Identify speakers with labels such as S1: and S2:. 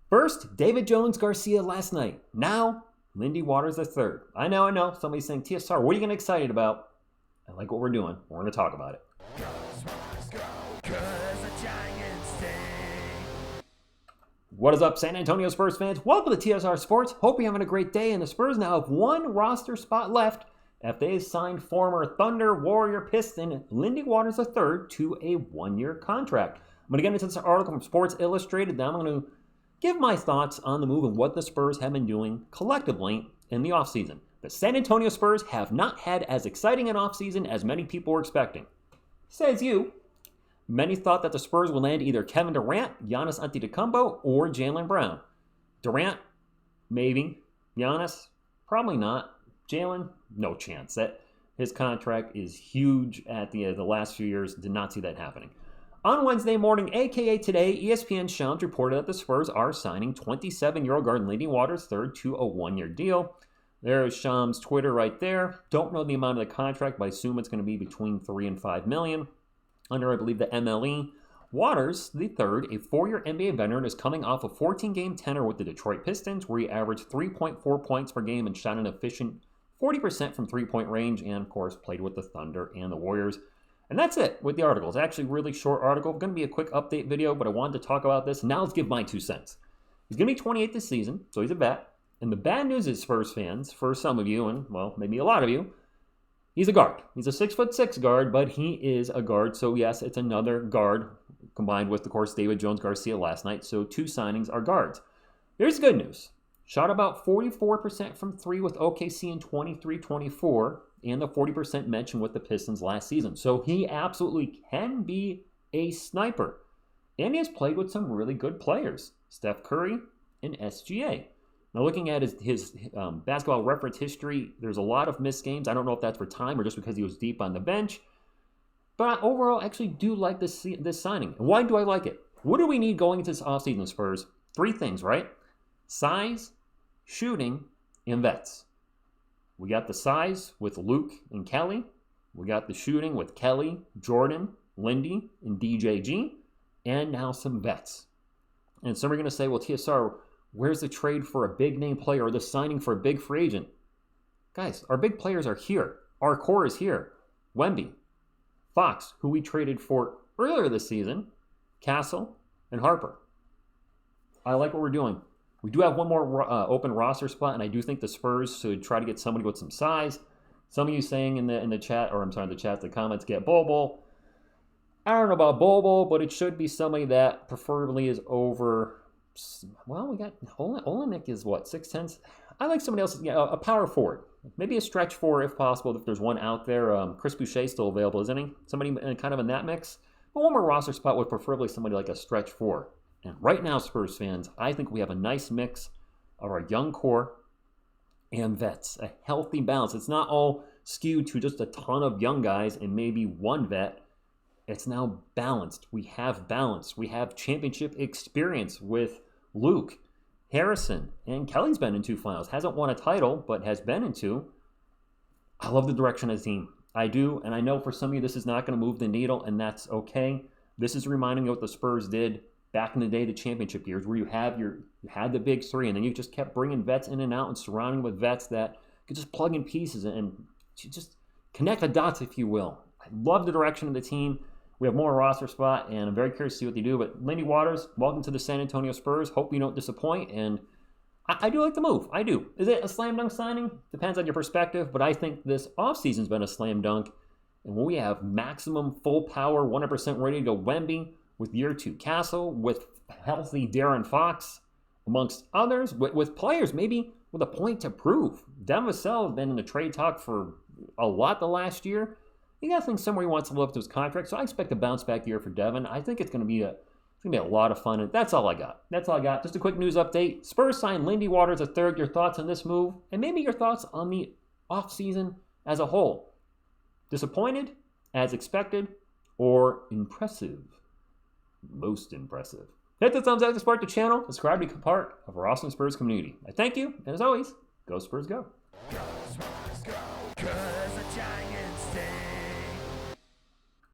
S1: First, David Jones Garcia last night. Now, Lindy Waters III. I know. Somebody's saying, TSR, what are you getting excited about? I like what we're doing. We're going to talk about it. What is up, San Antonio Spurs fans? Welcome to TSR Sports. Hope you're having a great day. And the Spurs now have one roster spot left after they signed former Thunder, Warrior, Piston, Lindy Waters III to a one-year contract. I'm going to get into this article from Sports Illustrated. Then I'm going to give my thoughts on the move and what the Spurs have been doing collectively in the offseason. The San Antonio Spurs have not had as exciting an offseason as many people were expecting. Says you. Many thought that the Spurs would land either Kevin Durant, Giannis Antetokounmpo, or Jaylen Brown. Durant, maybe. Giannis, probably not. Jaylen, no chance. That his contract is huge at the last few years. Did not see that happening. On Wednesday morning, a.k.a. today, ESPN Shams reported that the Spurs are signing 27-year-old guard Lindy Waters III to a one-year deal. There's Shams' Twitter right there. Don't know the amount of the contract, but I assume it's going to be between $3 and $5 million. Under, I believe, the MLE. Waters III, a four-year NBA veteran, is coming off a 14-game tenure with the Detroit Pistons, where he averaged 3.4 points per game and shot an efficient 40% from three-point range, and, of course, played with the Thunder and the Warriors. And that's it with the article. It's actually a really short article. Going to be a quick update video, but I wanted to talk about this. Now let's give my 2 cents. He's going to be 28 this season, so he's a vet. And the bad news is, Spurs fans, for some of you, and, well, maybe a lot of you, he's a guard. He's a 6'6" guard, but he is a guard. So, yes, it's another guard combined with, of course, David Jones Garcia last night. So, 2 signings are guards. Here's the good news. Shot about 44% from 3 with OKC in 23-24, and the 40% mentioned with the Pistons last season. So, he absolutely can be a sniper. And he has played with some really good players, Steph Curry and SGA. Now, looking at his basketball reference history, there's a lot of missed games. I don't know if that's for time or just because he was deep on the bench. But overall, I actually do like this signing. And why do I like it? What do we need going into this offseason, Spurs? 3 things, right? Size, shooting, and vets. We got the size with Luke and Kelly. We got the shooting with Kelly, Jordan, Lindy, and DJG. And now some vets. And some are going to say, well, TSR, where's the trade for a big-name player or the signing for a big free agent? Guys, our big players are here. Our core is here. Wemby, Fox, who we traded for earlier this season, Castle, and Harper. I like what we're doing. We do have one more open roster spot, and I do think the Spurs should try to get somebody with some size. Some of you saying in the chat, or I'm sorry, the comments, get Bobo. I don't know about Bobo, but it should be somebody that preferably is over. Well, we got Olenek is what, 6'10"? I like somebody else, a power forward. Maybe a stretch 4 if possible, if there's one out there. Chris Boucher's still available, isn't he? Somebody kind of in that mix. But one more roster spot with preferably somebody like a stretch 4. And right now, Spurs fans, I think we have a nice mix of our young core and vets. A healthy balance. It's not all skewed to just a ton of young guys and maybe one vet. It's now balanced. We have balance. We have championship experience with Luke, Harrison, and Kelly's been in 2 finals. Hasn't won a title, but has been in 2. I love the direction of the team. I do, and I know for some of you this is not going to move the needle, and that's okay. This is reminding me of what the Spurs did back in the day, the championship years, where you had the big 3, and then you just kept bringing vets in and out and surrounding with vets that could just plug in pieces and just connect the dots, if you will. I love the direction of the team. We have more roster spot, and I'm very curious to see what they do. But Lindy Waters, welcome to the San Antonio Spurs. Hope you don't disappoint, and I do like the move. I do. Is it a slam dunk signing? Depends on your perspective, but I think this offseason's been a slam dunk. And when we have maximum full power, 100% ready to go Wemby, with year 2 Castle, with healthy De'Aaron Fox, amongst others, with players maybe with a point to prove. Devin Vassell has been in the trade talk for a lot the last year. You got to think somewhere he wants to live up to his contract, so I expect a bounce back year for Devin. I think it's going to be a lot of fun, and that's all I got. Just a quick news update. Spurs signed Lindy Waters III. Your thoughts on this move, and maybe your thoughts on the offseason as a whole. Disappointed, as expected, or impressive? Most impressive. Hit the thumbs up to support the channel. Subscribe to become part of our awesome Spurs community. I thank you, and as always, go Spurs go. Go Spurs go.